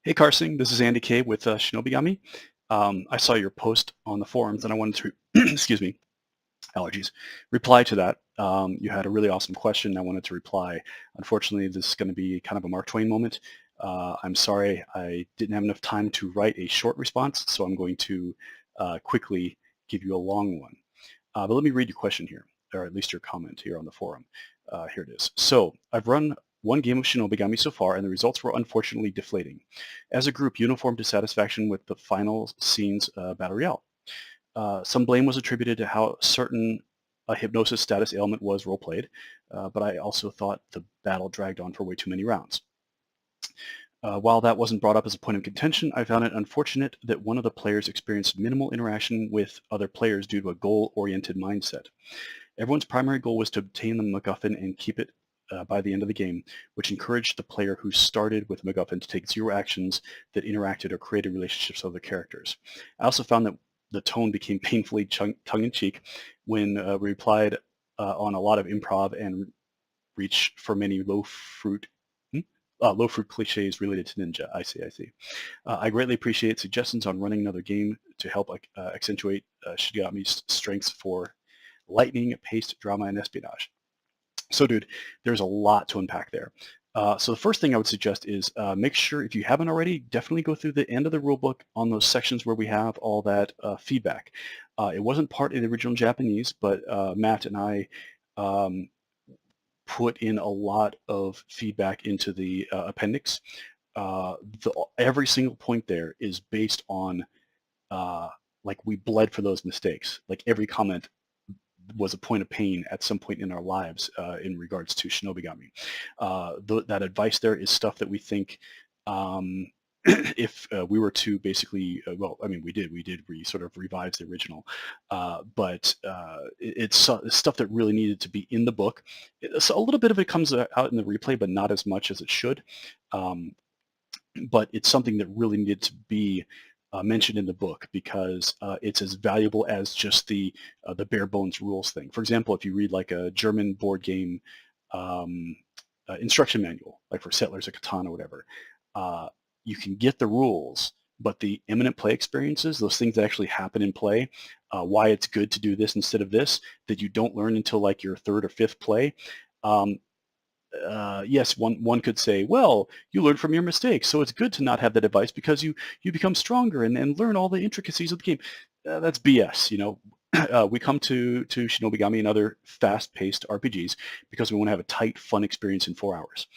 Hey Karsing, this is Andy K with Shinobigami. I saw your post on the forums and I wanted to, excuse me, allergies, reply to that. You had a really awesome question. I wanted to reply. Unfortunately, this is going to be kind of a Mark Twain moment. I'm sorry I didn't have enough time to write a short response, so I'm going to quickly give you a long one. But let me read your question here, or at least your comment here on the forum. Here it is. So I've run one game of Shinobigami so far, and the results were unfortunately deflating. As a group, uniform dissatisfaction with the final scene's battle royale. Some blame was attributed to how certain a hypnosis status ailment was role-played, but I also thought the battle dragged on for way too many rounds. While that wasn't brought up as a point of contention, I found it unfortunate that one of the players experienced minimal interaction with other players due to a goal-oriented mindset. Everyone's primary goal was to obtain the MacGuffin and keep it by the end of the game, which encouraged the player who started with MacGuffin to take 0 actions that interacted or created relationships with other characters. I also found that the tone became painfully tongue-in-cheek when we replied on a lot of improv and reach for many low-fruit cliches related to ninja. I see. I greatly appreciate suggestions on running another game to help accentuate Shigami's strengths for lightning, paced drama, and espionage. So, dude, there's a lot to unpack there. So the first thing I would suggest is make sure, if you haven't already, definitely go through the end of the rulebook on those sections where we have all that feedback. It wasn't part of the original Japanese, but Matt and I put in a lot of feedback into the appendix. Every single point there is based on like we bled for those mistakes. Like every comment was a point of pain at some point in our lives in regards to Shinobigami. That advice there is stuff that we think if we were to basically, well, I mean, we did sort of revise the original, but it's stuff that really needed to be in the book. So a little bit of it comes out in the replay, but not as much as it should. But it's something that really needed to be mentioned in the book because it's as valuable as just the bare bones rules thing. For example, if you read like a German board game instruction manual, like for Settlers of Catan or whatever, you can get the rules, but the imminent play experiences, those things that actually happen in play, why it's good to do this instead of this, that you don't learn until like your 3rd or 5th play. Yes, one could say, well, you learn from your mistakes, so it's good to not have that advice because you become stronger and learn all the intricacies of the game. That's BS, you know. We come to Shinobigami and other fast-paced RPGs because we want to have a tight, fun experience in 4 hours.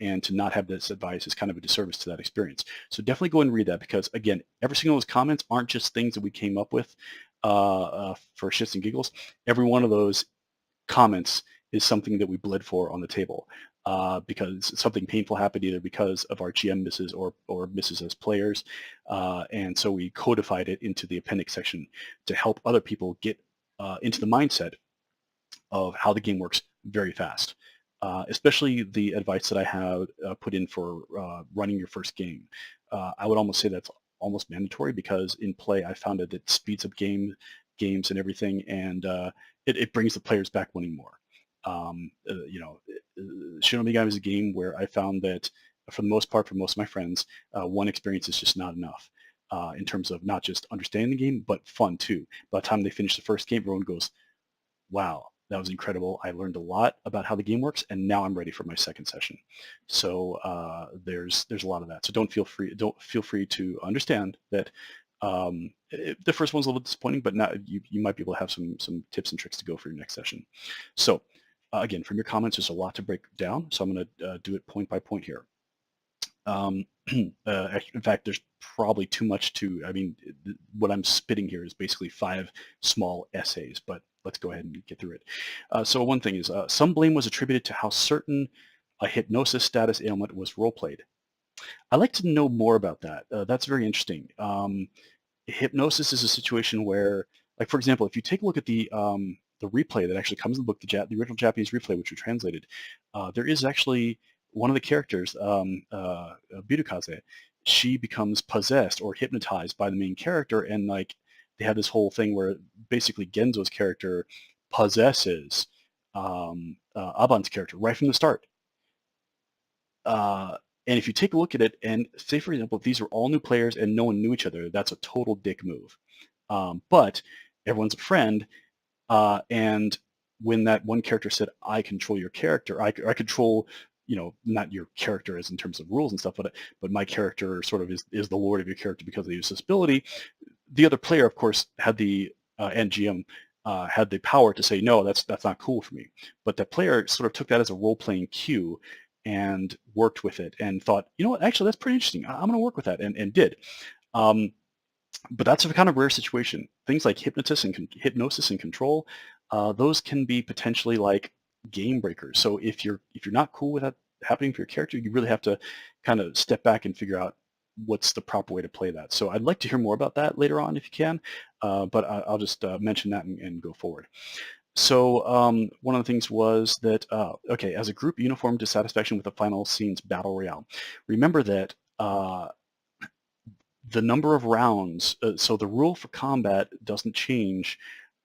And to not have this advice is kind of a disservice to that experience. So definitely go and read that because, again, every single of those comments aren't just things that we came up with for shits and giggles. Every one of those comments is something that we bled for on the table because something painful happened either because of our GM misses or misses as players. And so we codified it into the appendix section to help other people get into the mindset of how the game works very fast. Especially the advice that I have put in for running your first game. I would almost say that's almost mandatory because in play I found that it speeds up games and everything, and it brings the players back wanting more. You know, Shinobigami is a game where I found that for the most part, for most of my friends, one experience is just not enough in terms of not just understanding the game, but fun too. By the time they finish the first game, everyone goes, wow, that was incredible. I learned a lot about how the game works, and now I'm ready for my second session. So there's a lot of that. So don't feel free to understand that the first one's a little disappointing, but now you might be able to have some tips and tricks to go for your next session. So again, from your comments, there's a lot to break down. So I'm going to do it point by point here. In fact, there's probably too much to, I mean, what I'm spitting here is basically 5 small essays, but let's go ahead and get through it. So one thing is, some blame was attributed to how certain a hypnosis status ailment was role-played. I'd like to know more about that. That's very interesting. Hypnosis is a situation where, like, for example, if you take a look at the replay that actually comes in the book, the original Japanese replay, which we translated, there is actually one of the characters, Birukaze, she becomes possessed or hypnotized by the main character, and like they have this whole thing where basically Genzo's character possesses Aban's character right from the start. And if you take a look at it and say, for example, if these are all new players and no one knew each other, that's a total dick move. But everyone's a friend, and when that one character said, "I control your character," I control, not your character as in terms of rules and stuff, but my character sort of is the lord of your character because they use this ability. The other player, of course, had the and GM had the power to say, "No, that's not cool for me." But the player sort of took that as a role-playing cue and worked with it and thought, "You know what? Actually, that's pretty interesting. I'm going to work with that," and did. Um, but that's a kind of rare situation. Things like hypnosis and control, those can be potentially like game breakers. So if you're not cool with that happening for your character, you really have to kind of step back and figure out what's the proper way to play that. So I'd like to hear more about that later on if you can, but I'll just mention that and go forward. So one of the things was that, okay, as a group, uniform dissatisfaction with the final scene's battle royale. Remember that the number of rounds, so the rule for combat doesn't change.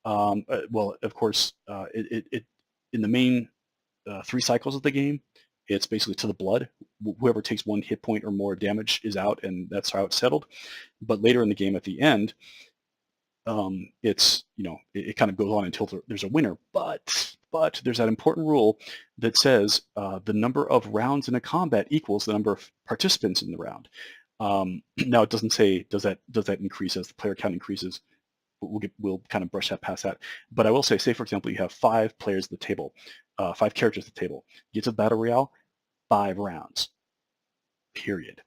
Well, of course, it in the main 3 cycles of the game, it's basically to the blood. Whoever takes 1 hit point or more damage is out, and that's how it's settled. But later in the game, at the end, it's it kind of goes on until there's a winner. But there's that important rule that says the number of rounds in a combat equals the number of participants in the round. Now it doesn't say does that increase as the player count increases. We'll kind of brush that past that. But I will say for example, you have 5 players at the table, 5 characters at the table. You get to the battle royale, 5 rounds. Period.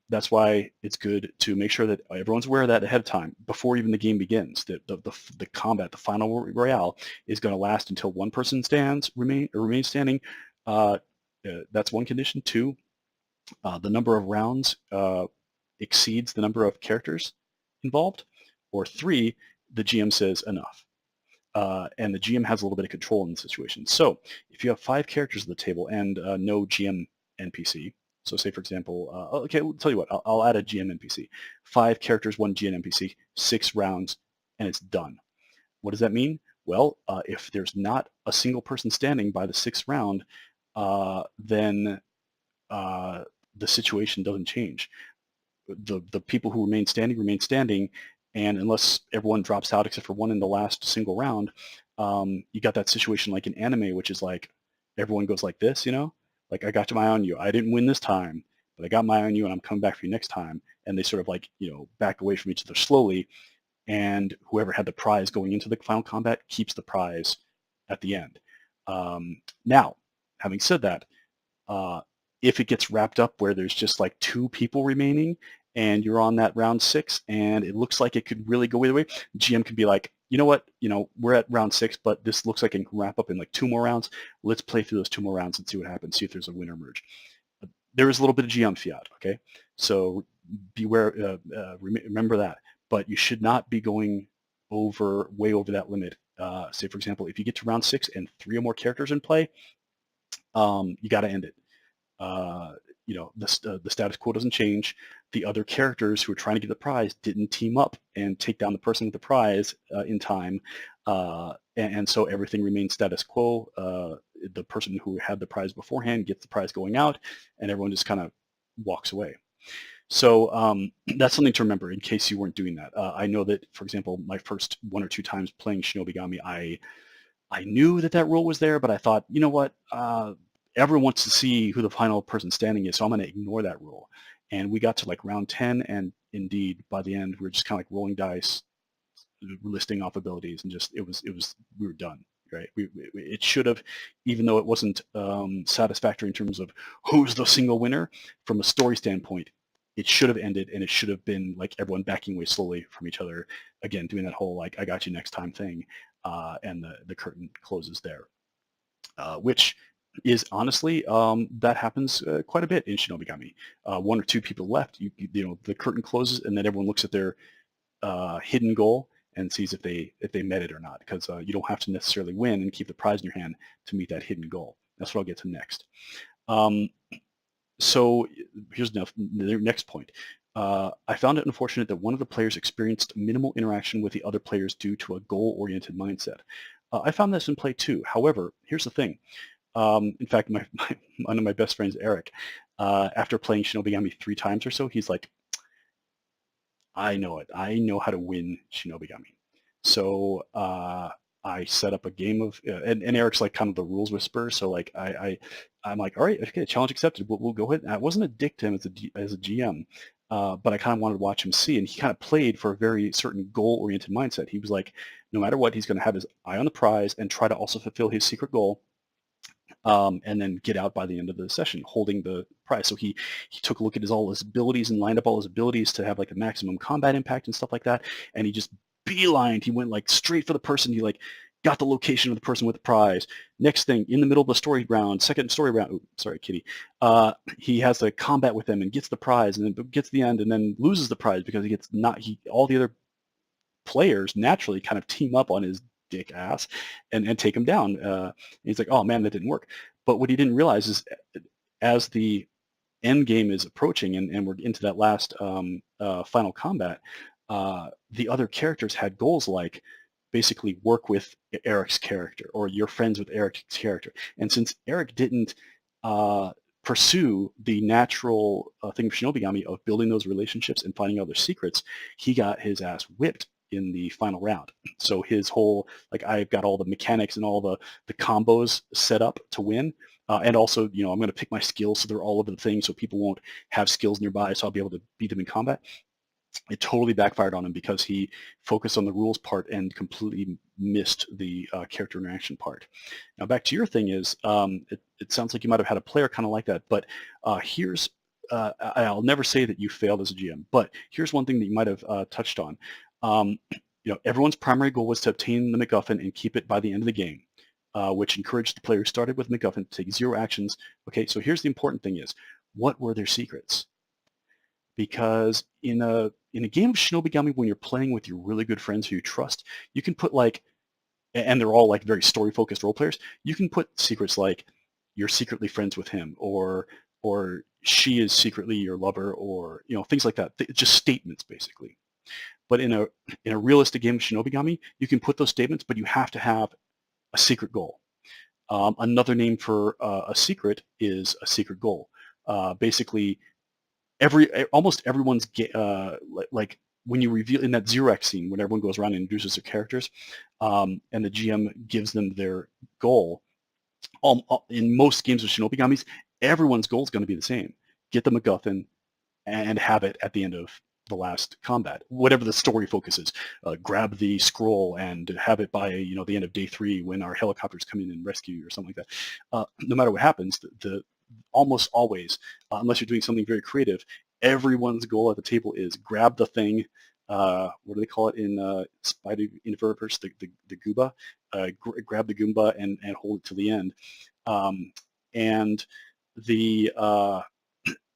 That's why it's good to make sure that everyone's aware of that ahead of time before even the game begins. The combat, the final royale, is going to last until one person remains standing. That's one condition. 2, the number of rounds exceeds the number of characters involved. Or 3, the GM says enough. And the GM has a little bit of control in the situation. So if you have 5 characters at the table and no GM NPC, so say for example, okay, I'll tell you what, I'll add a GM NPC. 5 characters, 1 GM NPC, 6 rounds, and it's done. What does that mean? Well, if there's not a single person standing by the 6th round, then the situation doesn't change. The people who remain standing, and unless everyone drops out except for one in the last single round, you got that situation like in anime, which is like everyone goes like this, like I got my eye on you. I didn't win this time, but I got my eye on you, and I'm coming back for you next time. And they sort of like back away from each other slowly, and whoever had the prize going into the final combat keeps the prize at the end. Now, having said that, if it gets wrapped up where there's just like 2 people remaining and you're on that round 6 and it looks like it could really go either way, GM can be like, you know what, we're at round 6, but this looks like it can wrap up in like 2 more rounds. Let's play through those 2 more rounds and see what happens, see if there's a winner emerge. There is a little bit of GM fiat, okay? So beware, remember that. But you should not be going way over that limit. Say, for example, if you get to round 6 and 3 or more characters in play, you got to end it. The status quo doesn't change. The other characters who are trying to get the prize didn't team up and take down the person with the prize in time, and so everything remains status quo. The person who had the prize beforehand gets the prize going out, and everyone just kind of walks away. So that's something to remember in case you weren't doing that. I know that, for example, my first 1 or 2 times playing Shinobigami, I knew that rule was there, but I thought, you know what, everyone wants to see who the final person standing is, so I'm going to ignore that rule. And we got to like round 10, and indeed, by the end, we were just kind of like rolling dice, listing off abilities, and just we were done. Right? It should have, even though it wasn't satisfactory in terms of who's the single winner, from a story standpoint, it should have ended, and it should have been like everyone backing away slowly from each other, again, doing that whole like I got you next time thing, and the curtain closes there, which is honestly, that happens quite a bit in Shinobigami. 1 or 2 people left, the curtain closes, and then everyone looks at their hidden goal and sees if they met it or not, because you don't have to necessarily win and keep the prize in your hand to meet that hidden goal. That's what I'll get to next. So here's the next point. I found it unfortunate that one of the players experienced minimal interaction with the other players due to a goal-oriented mindset. I found this in play too. However, here's the thing. In fact, one of my best friends, Eric, after playing Shinobigami 3 times or so, he's like, I know it. I know how to win Shinobigami. So I set up a game of, and Eric's like kind of the rules whisperer. So like I'm like, all right, okay, challenge accepted. We'll go ahead. I wasn't a dick to him as a GM, but I kind of wanted to watch him see, and he kind of played for a very certain goal-oriented mindset. He was like, no matter what, he's going to have his eye on the prize and try to also fulfill his secret goal. And then get out by the end of the session holding the prize. So he took a look at all his abilities and lined up all his abilities to have like the maximum combat impact and stuff like that. And he just beelined. He went like straight for the person. He like got the location of the person with the prize. Next thing, in the middle of the story round, second story round, oops, sorry, kitty, he has the combat with them and gets the prize, and then gets to the end and then loses the prize because all the other players naturally kind of team up on his dick ass and take him down. And he's like, oh man, that didn't work. But what he didn't realize is as the end game is approaching and we're into that last final combat, the other characters had goals like basically work with Eric's character or you're friends with Eric's character. And since Eric didn't pursue the natural thing of Shinobigami of building those relationships and finding other secrets, he got his ass whipped in the final round. So his whole, like, I've got all the mechanics and all the combos set up to win. And also, I'm going to pick my skills so they're all over the thing so people won't have skills nearby, so I'll be able to beat them in combat. It totally backfired on him because he focused on the rules part and completely missed the character interaction part. Now back to your thing is, it sounds like you might have had a player kind of like that, but here's, I'll never say that you failed as a GM, but here's one thing that you might have touched on. Everyone's primary goal was to obtain the MacGuffin and keep it by the end of the game, which encouraged the player who started with MacGuffin to take 0 actions. Okay, so here's the important thing is, what were their secrets? Because in a game of Shinobigami, when you're playing with your really good friends who you trust, you can put like, and they're all like very story-focused role players, you can put secrets like you're secretly friends with him, or she is secretly your lover, or things like that. Just statements basically. But in a realistic game of Shinobigami, you can put those statements, but you have to have a secret goal. Another name for a secret is a secret goal. Basically, almost everyone's like when you reveal in that 0x scene when everyone goes around and introduces their characters, and the GM gives them their goal. In most games of Shinobigamis, everyone's goal is going to be the same: get the MacGuffin and have it at the end of the last combat, whatever the story focuses. Grab the scroll and have it by the end of day 3 when our helicopters come in and rescue you or something like that. No matter what happens, almost always, unless you're doing something very creative, everyone's goal at the table is grab the thing. What do they call it in Spider Universe? The Goomba. Grab the Goomba and hold it to the end. And the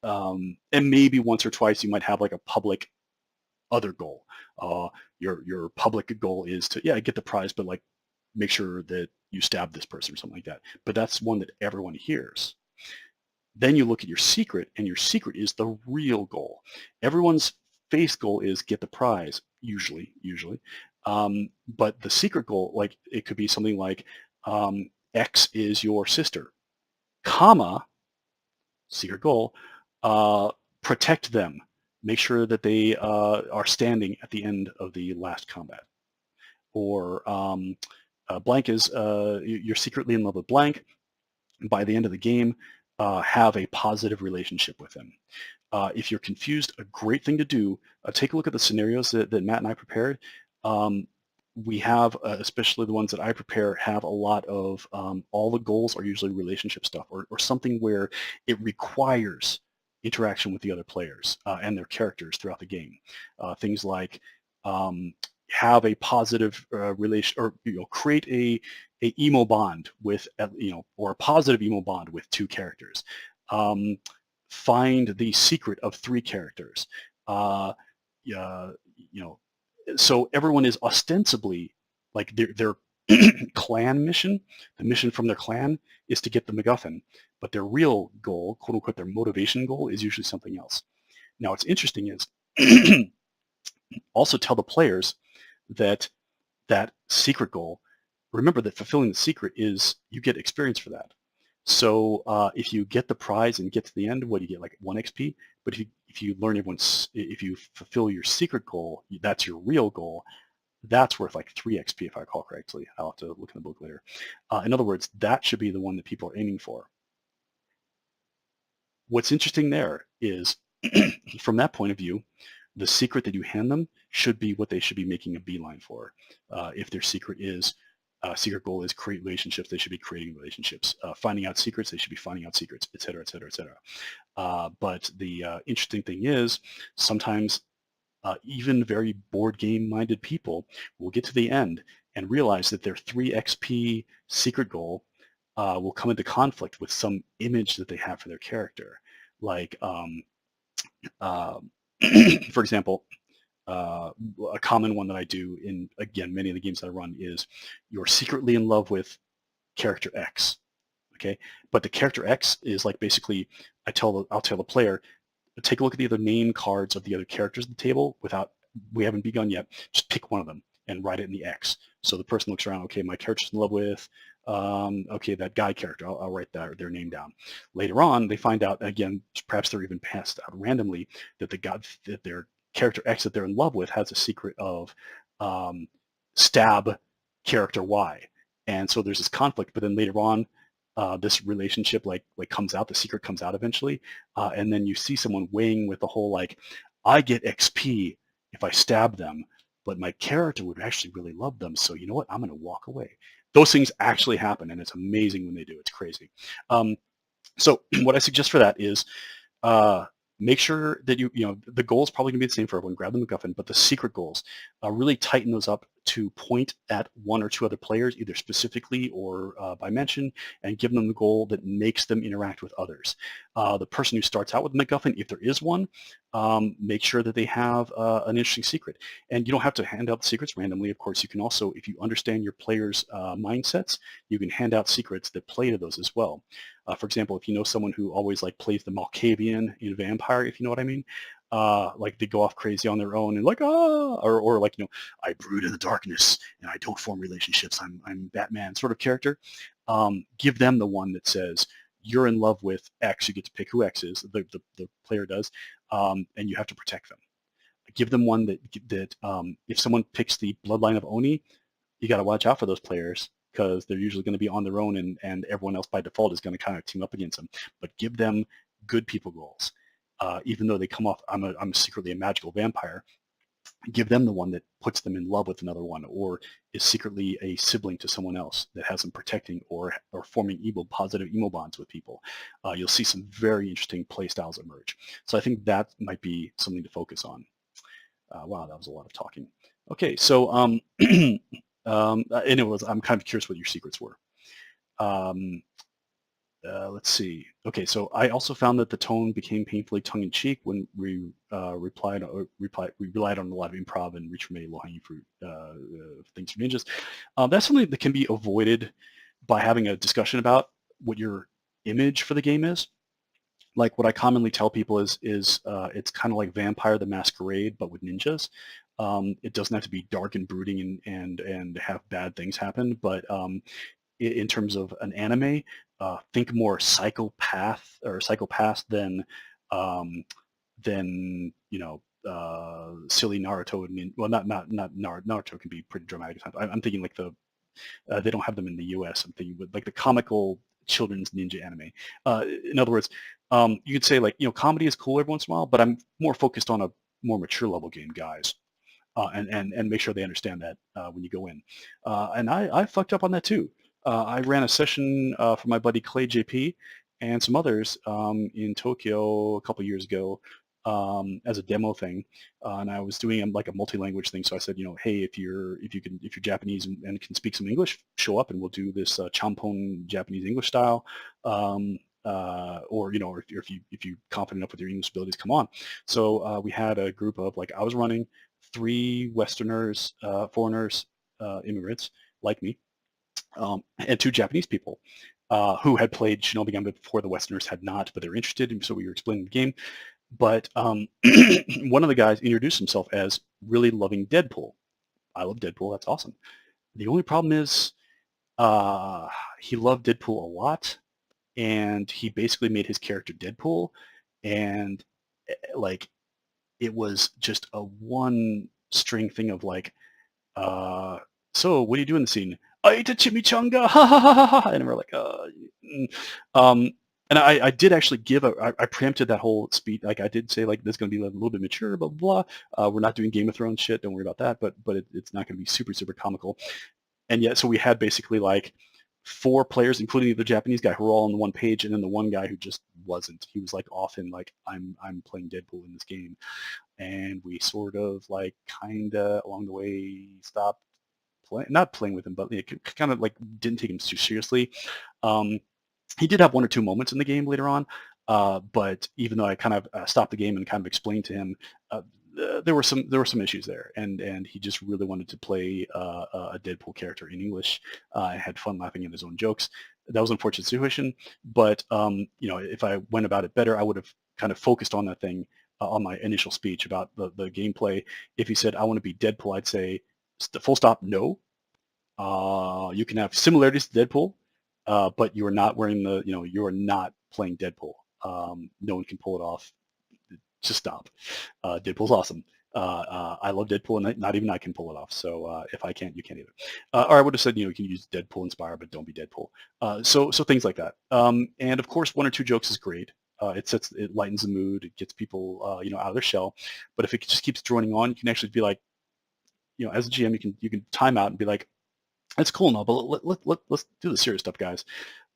and maybe once or twice you might have like a public other goal. Your public goal is to get the prize, but like make sure that you stab this person or something like that. But that's one that everyone hears. Then you look at your secret, and your secret is the real goal. Everyone's face goal is get the prize, usually. But the secret goal, like it could be something like X is your sister, comma, secret goal, protect them. Make sure that they are standing at the end of the last combat. Or blank is you're secretly in love with blank. By the end of the game, have a positive relationship with them. If you're confused, a great thing to do, take a look at the scenarios that Matt and I prepared. We have, especially the ones that I prepare, have a lot of, all the goals are usually relationship stuff or something where it requires interaction with the other players and their characters throughout the game. Things like have a positive relation, or create a emo bond with, or a positive emo bond with 2 characters. Find the secret of 3 characters. So everyone is ostensibly like their clan mission. The mission from their clan is to get the MacGuffin, but their real goal, quote unquote, their motivation goal, is usually something else. Now, what's interesting is also tell the players that secret goal. Remember that fulfilling the secret is you get experience for that. So if you get the prize and get to the end, what do you get? Like 1 XP. But if you learn if you fulfill your secret goal, that's your real goal. That's worth like 3 XP if I recall correctly. I'll have to look in the book later. In other words, that should be the one that people are aiming for. What's interesting there is, from that point of view, the secret that you hand them should be what they should be making a beeline for. If their secret goal is create relationships, they should be creating relationships. Finding out secrets, they should be finding out secrets, et cetera, et cetera, et cetera. But the interesting thing is, sometimes even very board game minded people will get to the end and realize that their 3 XP secret goal will come into conflict with some image that they have for their character. Like, uh, for example, a common one that I do in, again, many of the games that I run is you're secretly in love with character X. Okay, but the character X is like basically I'll tell the player, take a look at the other name cards of the other characters at the table we haven't begun yet. Just pick one of them and write it in the X. So the person looks around, okay, my character's in love with, okay, that guy character, I'll write their name down. Later on, they find out, again, perhaps they're even passed out randomly, that that their character X that they're in love with has a secret of stab character Y. And so there's this conflict, but then later on, this relationship like comes out, the secret comes out eventually, and then you see someone weighing with the whole like, I get XP if I stab them, but my character would actually really love them, so you know what, I'm going to walk away. Those things actually happen, and it's amazing when they do. It's crazy. So what I suggest for that is uh, make sure that the goal is probably going to be the same for everyone. Grab the MacGuffin, but the secret goals, really tighten those up to point at 1 or 2 other players, either specifically or by mention, and give them the goal that makes them interact with others. The person who starts out with the MacGuffin, if there is one, make sure that they have an interesting secret. And you don't have to hand out the secrets randomly. Of course, you can also, if you understand your players' mindsets, you can hand out secrets that play to those as well. For example, if you know someone who always like plays the Malkavian in Vampire, if you know what I mean, like they go off crazy on their own and like, or like, I brood in the darkness and I don't form relationships. I'm Batman sort of character. Give them the one that says, you're in love with X. You get to pick who X is, the player does, and you have to protect them. Give them one that if someone picks the bloodline of Oni, you got to watch out for those players, because they're usually going to be on their own, and everyone else by default is going to kind of team up against them. But give them good people goals. Even though they come off, I'm secretly a magical vampire, give them the one that puts them in love with another one, or is secretly a sibling to someone else that has them protecting or forming positive emo bonds with people. You'll see some very interesting play styles emerge. So I think that might be something to focus on. Wow, that was a lot of talking. Okay, so anyways, I'm kind of curious what your secrets were. Let's see. Okay, so I also found that the tone became painfully tongue-in-cheek when we relied on a lot of improv and reach for many low-hanging fruit things for ninjas. That's something that can be avoided by having a discussion about what your image for the game is. Like what I commonly tell people is it's kind of like Vampire the Masquerade, but with ninjas. It doesn't have to be dark and brooding and have bad things happen, but in terms of an anime, think more psychopath than silly Naruto. Well, not Naruto can be pretty dramatic. I'm thinking like they don't have them in the U.S. I'm thinking with like the comical children's ninja anime. In other words, you could say like comedy is cool every once in a while, but I'm more focused on a more mature level game, guys. And make sure they understand that when you go in. And I fucked up on that too. I ran a session for my buddy Clay JP and some others in Tokyo a couple years ago as a demo thing, and I was doing like a multi-language thing. So I said, hey, if you're Japanese and can speak some English, show up and we'll do this champon Japanese English style. Or if you're confident enough with your English abilities, come on. So we had a group of I was running 3 Westerners, foreigners, immigrants like me, and 2 Japanese people who had played Shinobigami before. The Westerners had not, but they were interested, and so we were explaining the game. But one of the guys introduced himself as really loving Deadpool. I love Deadpool. That's awesome. The only problem is he loved Deadpool a lot, and he basically made his character Deadpool, and like it was just a one string thing of like, uh, so what do you do in the scene? I ate a chimichanga, ha ha ha ha ha, and we're like, mm. um, and I did actually I preempted that whole speech. Like I did say like this is going to be a little bit mature, blah blah blah. We're not doing Game of Thrones shit. Don't worry about that. But it's not going to be super comical. And yet, so we had basically like 4 players, including the Japanese guy, who were all on the one page, and then the one guy who just wasn't. He was like off in like I'm playing Deadpool in this game, and we sort of like kind of along the way stopped not playing with him, but kind of like didn't take him too seriously. Um, he did have 1 or 2 moments in the game later on, but even though I kind of stopped the game and kind of explained to him, there were some issues there, and he just really wanted to play a Deadpool character in English. Had fun laughing at his own jokes. That was an unfortunate situation, but if I went about it better, I would have kind of focused on that thing on my initial speech about the gameplay. If he said I want to be Deadpool, I'd say full stop, no. You can have similarities to Deadpool, but you are not wearing you are not playing Deadpool. No one can pull it off. Just stop. Deadpool's awesome. I love Deadpool, and not even I can pull it off. So if I can't, you can't either. Or I would have said, you can use Deadpool inspire, but don't be Deadpool. So things like that. And of course, 1 or 2 jokes is great. It lightens the mood. It gets people, out of their shell. But if it just keeps droning on, you can actually be like, as a GM, you can time out and be like, that's cool and all, but let's do the serious stuff, guys.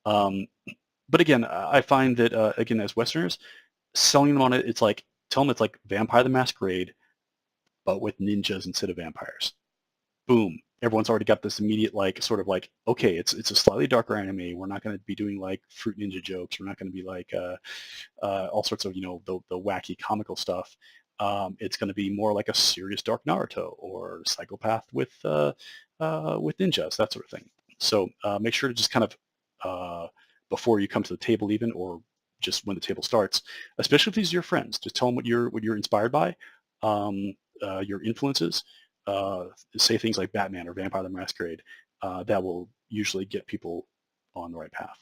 But again, I find that again, as Westerners, selling them on it, it's like tell them it's like Vampire the Masquerade, but with ninjas instead of vampires. Boom. Everyone's already got this immediate like sort of like, okay, it's a slightly darker anime. We're not going to be doing like Fruit Ninja jokes. We're not going to be like all sorts of the wacky comical stuff. It's going to be more like a serious Dark Naruto or Psychopath with ninjas, that sort of thing. So make sure to just kind of before you come to the table even, or just when the table starts, especially if these are your friends, just tell them what you're inspired by, your influences. Say things like Batman or Vampire the Masquerade. That will usually get people on the right path.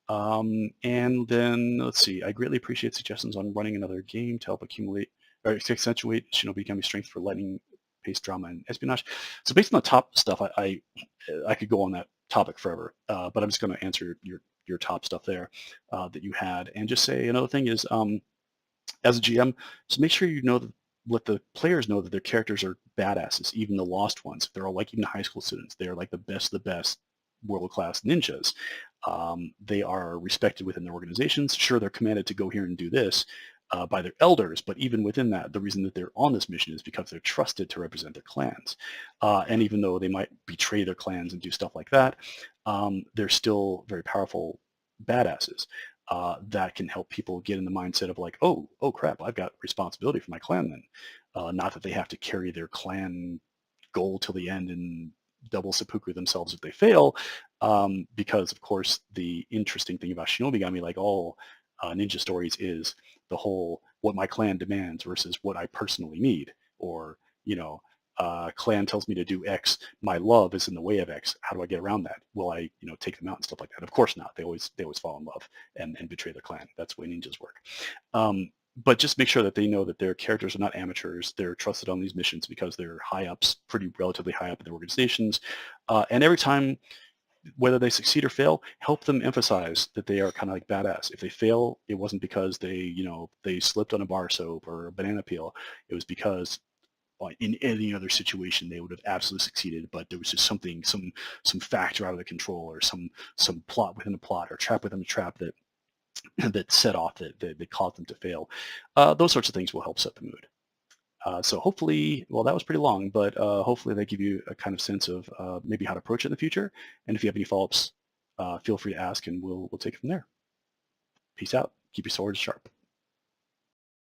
And then let's see. I greatly appreciate suggestions on running another game to help accumulate or accentuate Shinobigami strength for lightning-paced drama and espionage. So based on the top stuff, I could go on that topic forever, but I'm just going to answer your top stuff there that you had, and just say another thing is as a GM, so make sure you know that let the players know that their characters are badasses, even the lost ones. They're all like even high school students. They're like the best of the best world-class ninjas. They are respected within their organizations. Sure, they're commanded to go here and do this by their elders, but even within that, the reason that they're on this mission is because they're trusted to represent their clans. And even though they might betray their clans and do stuff like that, they're still very powerful badasses. That can help people get in the mindset of like, oh crap, I've got responsibility for my clan then. Not that they have to carry their clan goal till the end and double seppuku themselves if they fail, because of course the interesting thing about Shinobigami, like all ninja stories, is the whole what my clan demands versus what I personally need, or clan tells me to do X, my love is in the way of X. How do I get around that? Will I, take them out and stuff like that? Of course not. They always fall in love and betray their clan. That's the way ninjas work. But just make sure that they know that their characters are not amateurs. They're trusted on these missions because they're high ups, relatively high up in their organizations. And every time, whether they succeed or fail, help them emphasize that they are kind of like badass. If they fail, it wasn't because they slipped on a bar soap or a banana peel. It was because in any other situation they would have absolutely succeeded, but there was just something, some factor out of their control, or some plot within a plot, or trap within a trap that set off that caused them to fail. Those sorts of things will help set the mood. So hopefully, well, that was pretty long, but hopefully they give you a kind of sense of maybe how to approach it in the future. And if you have any follow-ups, feel free to ask, and we'll take it from there. Peace out. Keep your swords sharp.